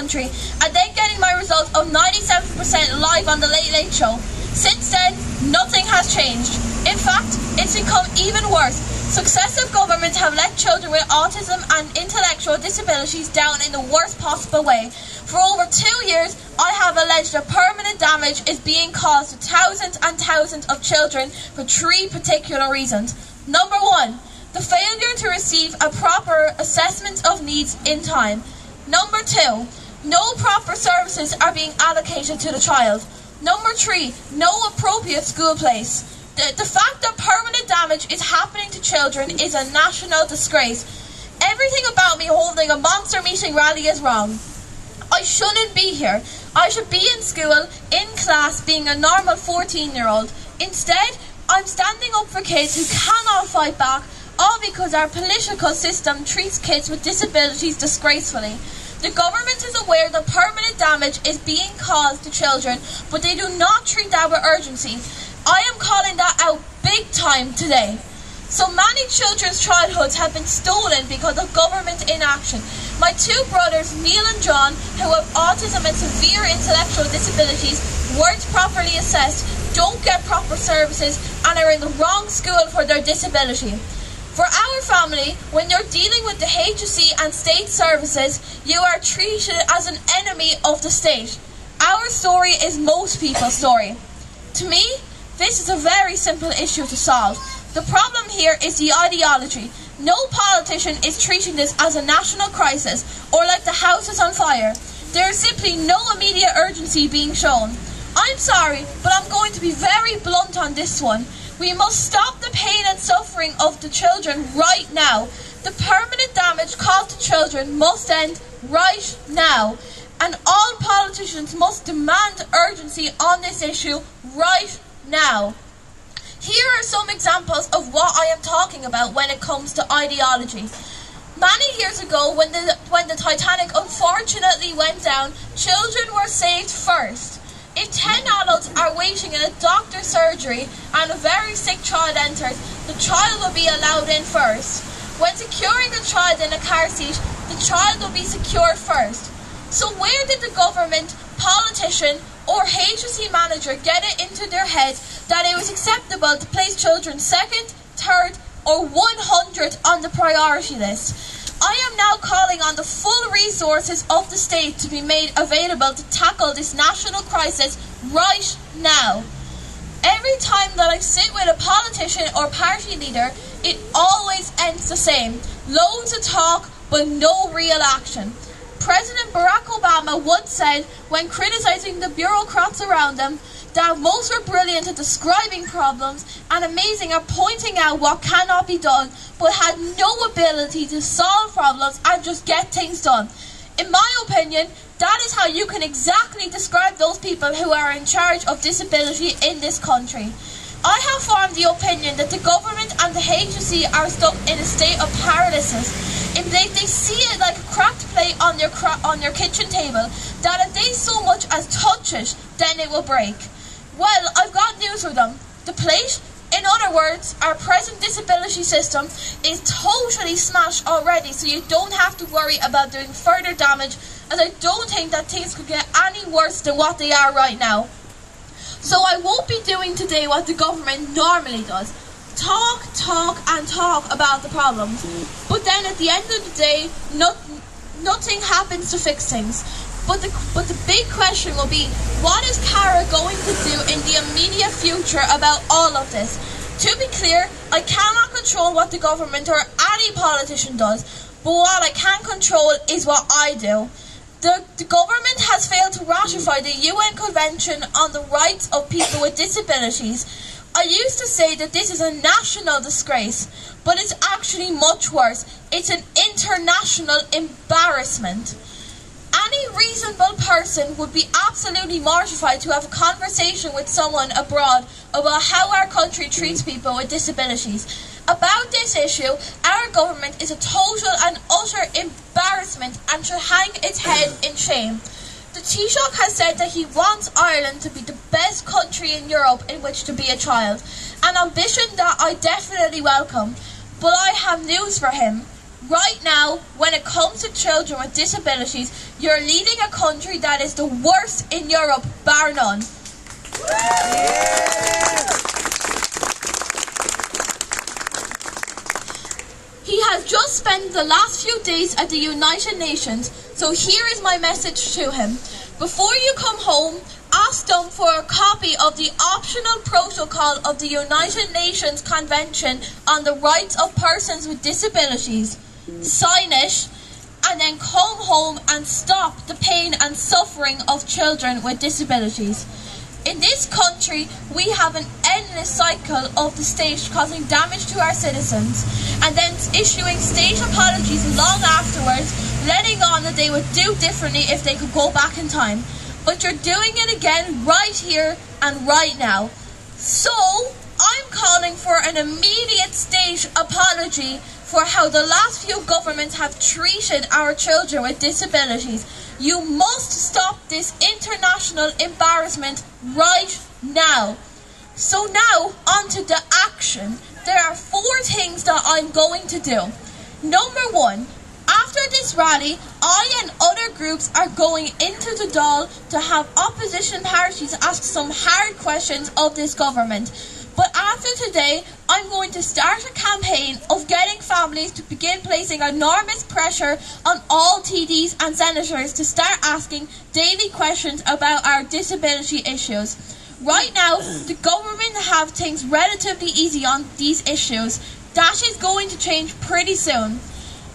country and then getting my result of 97% live on the Late Late Show. Since then, nothing has changed. In fact, it's become even worse. Successive governments have let children with autism and intellectual disabilities down in the worst possible way. For over 2 years, I have alleged that permanent damage is being caused to thousands and thousands of children for 3 particular reasons. Number 1, the failure to receive a proper assessment of needs in time. Number 2, no proper services are being allocated to the child. Number 3, no appropriate school place. The fact that permanent damage is happening to children is a national disgrace. Everything about me holding a monster meeting rally is wrong. I shouldn't be here. I should be in school, in class, being a normal 14-year-old. Instead, I'm standing up for kids who cannot fight back, all because our political system treats kids with disabilities disgracefully. The government is aware that permanent damage is being caused to children, but they do not treat that with urgency. I am calling that out big time today. So many children's childhoods have been stolen because of government inaction. My 2 brothers, Neil and John, who have autism and severe intellectual disabilities, weren't properly assessed, don't get proper services, and are in the wrong school for their disability. For our family, when you're dealing with the HSE and state services, you are treated as an enemy of the state. Our story is most people's story. To me, this is a very simple issue to solve. The problem here is the ideology. No politician is treating this as a national crisis or like the house is on fire. There is simply no immediate urgency being shown. I'm sorry, but I'm going to be very blunt on this one. We must stop the pain and suffering of the children right now. The permanent damage caused to children must end right now. And all politicians must demand urgency on this issue right now. Here are some examples of what I am talking about when it comes to ideology. Many years ago, when the Titanic unfortunately went down, children were saved first. If 10 adults are waiting in a doctor's surgery and a very sick child enters, the child will be allowed in first. When securing a child in a car seat, the child will be secured first. So where did the government, politician, or HSE manager get it into their heads that it was acceptable to place children second, third, or 100th on the priority list? I am now calling on the full resources of the state to be made available to tackle this national crisis right now. Every time that I sit with a politician or party leader, it always ends the same. Loads of talk, but no real action. President Barack Obama once said, when criticizing the bureaucrats around him, that most were brilliant at describing problems and amazing at pointing out what cannot be done, but had no ability to solve problems and just get things done. In my opinion, that is how you can exactly describe those people who are in charge of disability in this country. I have formed the opinion that the government and the HSE are stuck in a state of paralysis. If they see it like a cracked plate on your kitchen table, that if they so much as touch it, then it will break. Well, I've got news for them. The plate, in other words, our present disability system, is totally smashed already, so you don't have to worry about doing further damage, as I don't think that things could get any worse than what they are right now. So I won't be doing today what the government normally does. Talk and talk about the problems. But then at the end of the day, nothing happens to fix things. But the big question will be, what is Cara going to do in the immediate future about all of this? To be clear, I cannot control what the government or any politician does, but what I can control is what I do. The government has failed to ratify the UN Convention on the Rights of People with Disabilities. I used to say that this is a national disgrace, but it's actually much worse. It's an international embarrassment. Any reasonable person would be absolutely mortified to have a conversation with someone abroad about how our country treats people with disabilities. About this issue, our government is a total and utter embarrassment and should hang its head in shame. The Taoiseach has said that he wants Ireland to be the best country in Europe in which to be a child, an ambition that I definitely welcome. But I have news for him. Right now, when it comes to children with disabilities, You're leading a country that is the worst in Europe, bar none. He has just spent the last few days at the United Nations, so here is my message to him. Before you come home, ask them for a copy of the optional protocol of the United Nations Convention on the Rights of Persons with Disabilities. Sign it, and then come home and stop the pain and suffering of children with disabilities. In this country, we have an endless cycle of the state causing damage to our citizens and then issuing state apologies long afterwards, letting on that they would do differently if they could go back in time. But you're doing it again right here and right now. So, I'm calling for an immediate state apology for how the last few governments have treated our children with disabilities. You must stop this international embarrassment right now. So now, on to the action. There are 4 things that I'm going to do. Number 1, after this rally, I and other groups are going into the Dáil to have opposition parties ask some hard questions of this government. But after today, I'm going to start a campaign of getting families to begin placing enormous pressure on all TDs and senators to start asking daily questions about our disability issues. Right now, the government have things relatively easy on these issues. That is going to change pretty soon.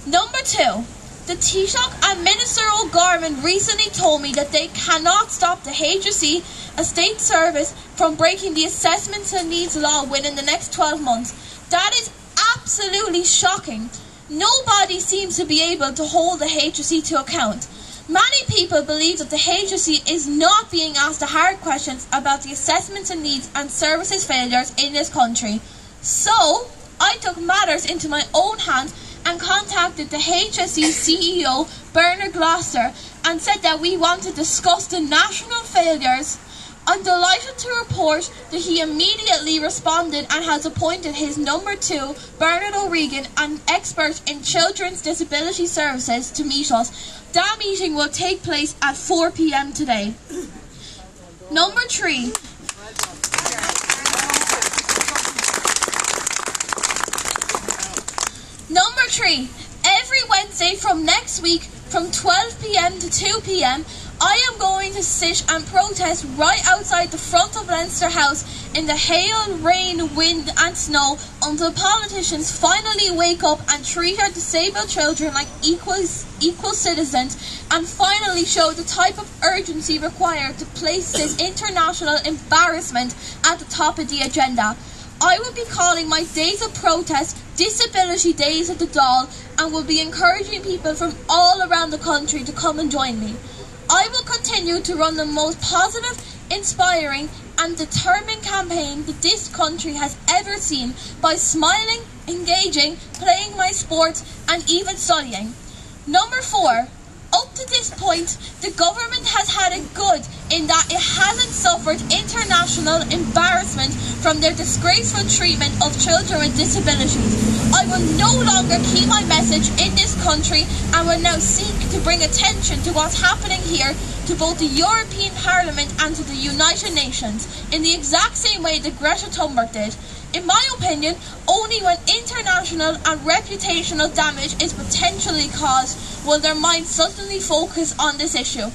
Number 2, the Taoiseach and Minister O'Gorman recently told me that they cannot stop the HSE, a state service, from breaking the Assessments and Needs law within the next 12 months. That is absolutely shocking. Nobody seems to be able to hold the HSE to account. Many people believe that the HSE is not being asked the hard questions about the Assessments and Needs and services failures in this country. So, I took matters into my own hands and contacted the HSE CEO, Bernard Gloucester, and said that we want to discuss the national failures. I'm delighted to report that he immediately responded and has appointed his number 2, Bernard O'Regan, an expert in children's disability services, to meet us. That meeting will take place at 4 p.m. today. Number 3. Number 3, every Wednesday from next week from 12 p.m. to 2 p.m, I am going to sit and protest right outside the front of Leinster House in the hail, rain, wind and snow until politicians finally wake up and treat our disabled children like equal citizens and finally show the type of urgency required to place this international embarrassment at the top of the agenda. I will be calling my days of protest Disability Days at the Dáil and will be encouraging people from all around the country to come and join me. I will continue to run the most positive, inspiring and determined campaign that this country has ever seen by smiling, engaging, playing my sports and even studying. Number 4. Up to this point, the government has had it good in that it hasn't suffered international embarrassment from their disgraceful treatment of children with disabilities. I will no longer keep my message in this country and will now seek to bring attention to what's happening here to both the European Parliament and to the United Nations in the exact same way that Greta Thunberg did. In my opinion, only when international and reputational damage is potentially caused will their minds suddenly focus on this issue.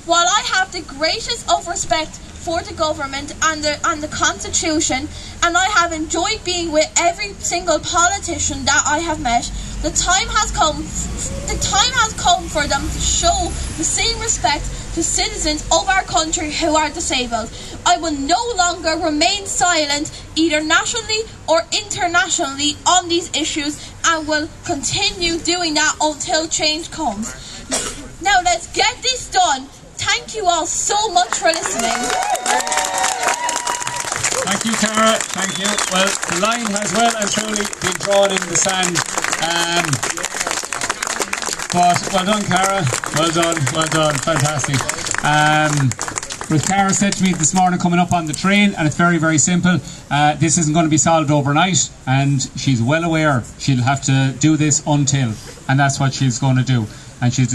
While I have the greatest of respect for the government and the Constitution, and I have enjoyed being with every single politician that I have met, the time has come for them to show the same respect to citizens of our country who are disabled. I will no longer remain silent, either nationally or internationally, on these issues and will continue doing that until change comes. Now let's get this done. Thank you all so much for listening. Thank you, Cara. Thank you. Well, the line has well and truly been drawn in the sand. But well done, Cara. Well done. Fantastic. But Cara said to me this morning coming up on the train, and it's very, very simple. This isn't going to be solved overnight, and she's well aware she'll have to do this until, and that's what she's going to do. And she's